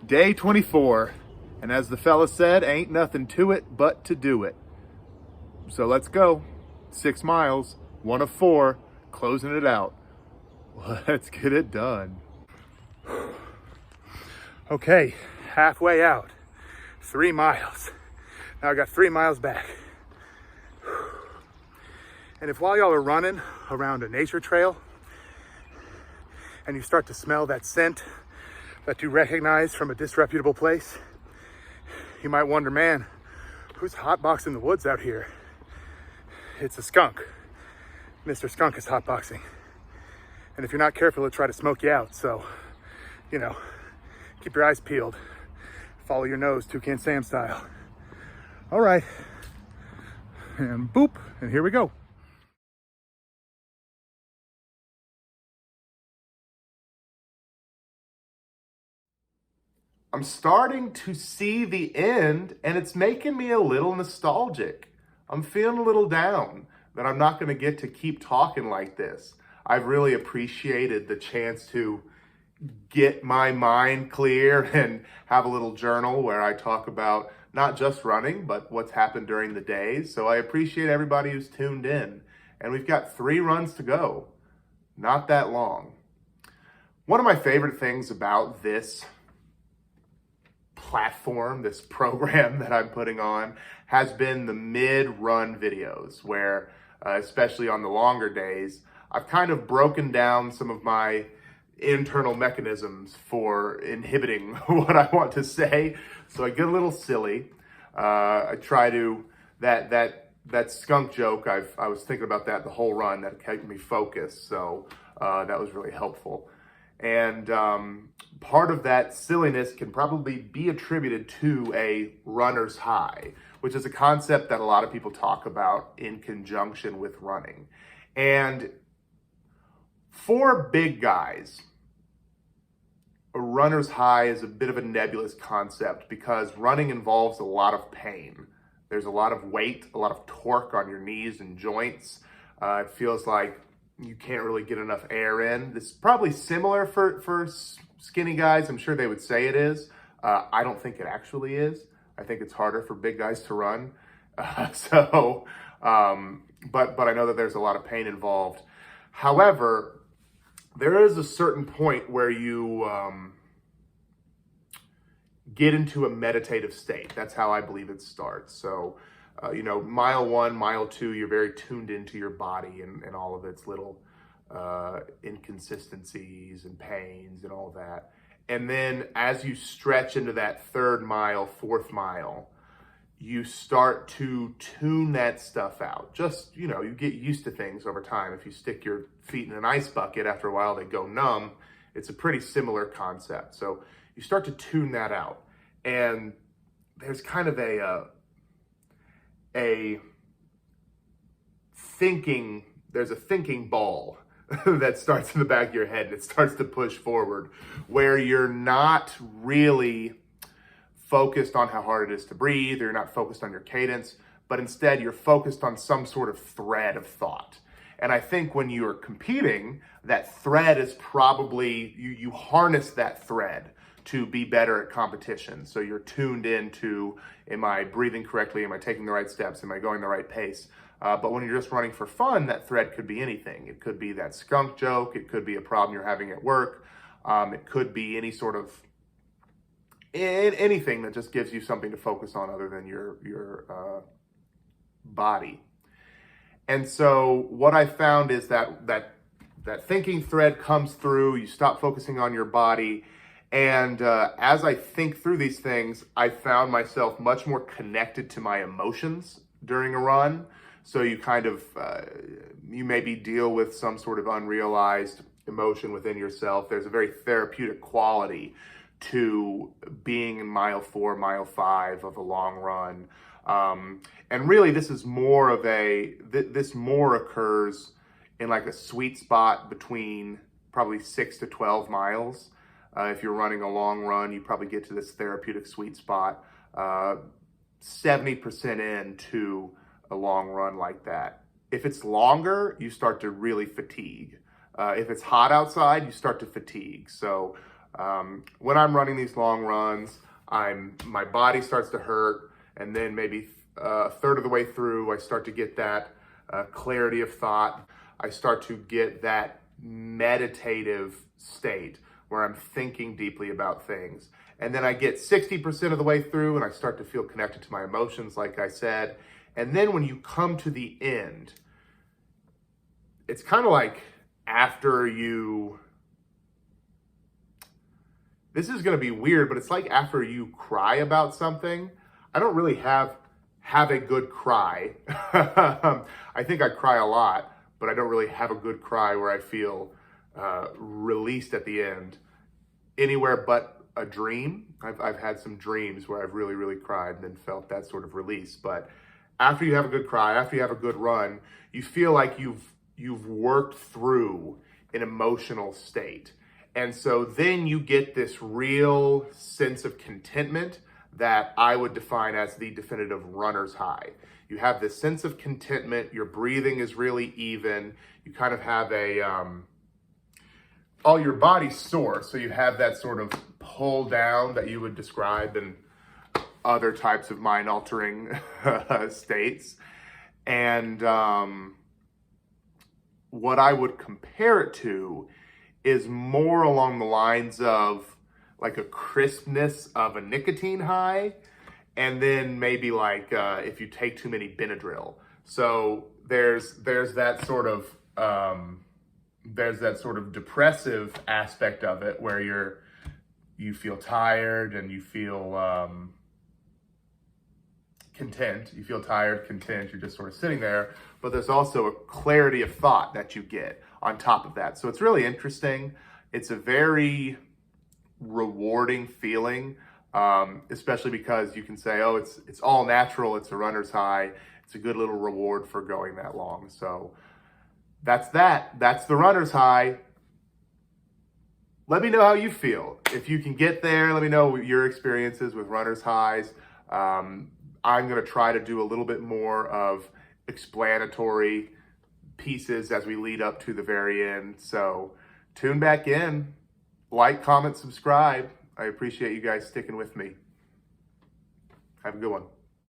Day 24, and as the fella said, ain't nothing to it but to do it. So let's go. 6 miles, one of 4, closing it out. Let's get it done. Okay, halfway out, 3 miles. Now I got 3 miles back. And if while y'all are running around a nature trail and you start to smell that scent that you recognize from a disreputable place, you might wonder, man, who's hotboxing the woods out here? It's a skunk. Mr. Skunk is hotboxing. And if you're not careful, it'll try to smoke you out. So, keep your eyes peeled. Follow your nose, Toucan Sam style. All right. And boop, and here we go. I'm starting to see the end, and it's making me a little nostalgic. I'm feeling a little down that I'm not going to get to keep talking like this. I've really appreciated the chance to get my mind clear and have a little journal where I talk about not just running, but what's happened during the days. So I appreciate everybody who's tuned in. And we've got 3 runs to go. Not that long. One of my favorite things about this platform, this program that I'm putting on, has been the mid-run videos where, especially on the longer days, I've kind of broken down some of my internal mechanisms for inhibiting what I want to say. So I get a little silly. I try to, that skunk joke, I was thinking about that the whole run. That kept me focused. So that was really helpful. And part of that silliness can probably be attributed to a runner's high, which is a concept that a lot of people talk about in conjunction with running. And for big guys, a runner's high is a bit of a nebulous concept because running involves a lot of pain. There's a lot of weight, a lot of torque on your knees and joints. It feels like you can't really get enough air in. This is probably similar for skinny guys. I'm sure they would say it is. I don't think it actually is. I think it's harder for big guys to run. But I know that there's a lot of pain involved. However, there is a certain point where you get into a meditative state. That's how I believe it starts. So, mile 1, mile 2, you're very tuned into your body and all of its little inconsistencies and pains and all that. And then as you stretch into that 3rd mile, 4th mile, you start to tune that stuff out. Just, you get used to things over time. If you stick your feet in an ice bucket, after a while they go numb. It's a pretty similar concept. So you start to tune that out. And there's kind of a thinking ball that starts in the back of your head and it starts to push forward where you're not really focused on how hard it is to breathe, or you're not focused on your cadence, but instead you're focused on some sort of thread of thought. And I think when you're competing, that thread is probably, you harness that thread to be better at competition. So you're tuned into, am I breathing correctly? Am I taking the right steps? Am I going the right pace? But when you're just running for fun, that thread could be anything. It could be that skunk joke. It could be a problem you're having at work. It could be any sort of, anything that just gives you something to focus on other than your body. And so what I found is that thinking thread comes through, you stop focusing on your body. And as I think through these things, I found myself much more connected to my emotions during a run. So you kind of, you maybe deal with some sort of unrealized emotion within yourself. There's a very therapeutic quality to being in mile 4, mile 5 of a long run. And really this is more of this more occurs in like a sweet spot between probably 6 to 12 miles. If you're running a long run, you probably get to this therapeutic sweet spot 70% into a long run like that. If it's longer, you start to really fatigue. If it's hot outside, you start to fatigue. So When I'm running these long runs, my body starts to hurt, and then maybe a third of the way through, I start to get that clarity of thought. I start to get that meditative state where I'm thinking deeply about things. And then I get 60% of the way through and I start to feel connected to my emotions, like I said. And then when you come to the end, it's kind of like after you, this is going to be weird, but it's like after you cry about something. I don't really have a good cry. I think I cry a lot, but I don't really have a good cry where I feel released at the end. Anywhere but a dream. I've had some dreams where I've really, really cried and then felt that sort of release. But after you have a good cry, after you have a good run, you feel like you've worked through an emotional state. And so then you get this real sense of contentment that I would define as the definitive runner's high. You have this sense of contentment, your breathing is really even, you kind of have all your body's sore, so you have that sort of pull down that you would describe in other types of mind-altering states. And what I would compare it to is more along the lines of like a crispness of a nicotine high, and then maybe like if you take too many Benadryl. So there's that sort of depressive aspect of it where you feel tired and you feel content. You feel tired, content, you're just sort of sitting there, but there's also a clarity of thought that you get on top of that. So it's really interesting. It's a very rewarding feeling, especially because you can say, oh, it's all natural, it's a runner's high. It's a good little reward for going that long. So that's the runner's high. Let me know how you feel. If you can get there, let me know your experiences with runner's highs. I'm going to try to do a little bit more of explanatory pieces as we lead up to the very end. So tune back in, like, comment, subscribe. I appreciate you guys sticking with me. Have a good one.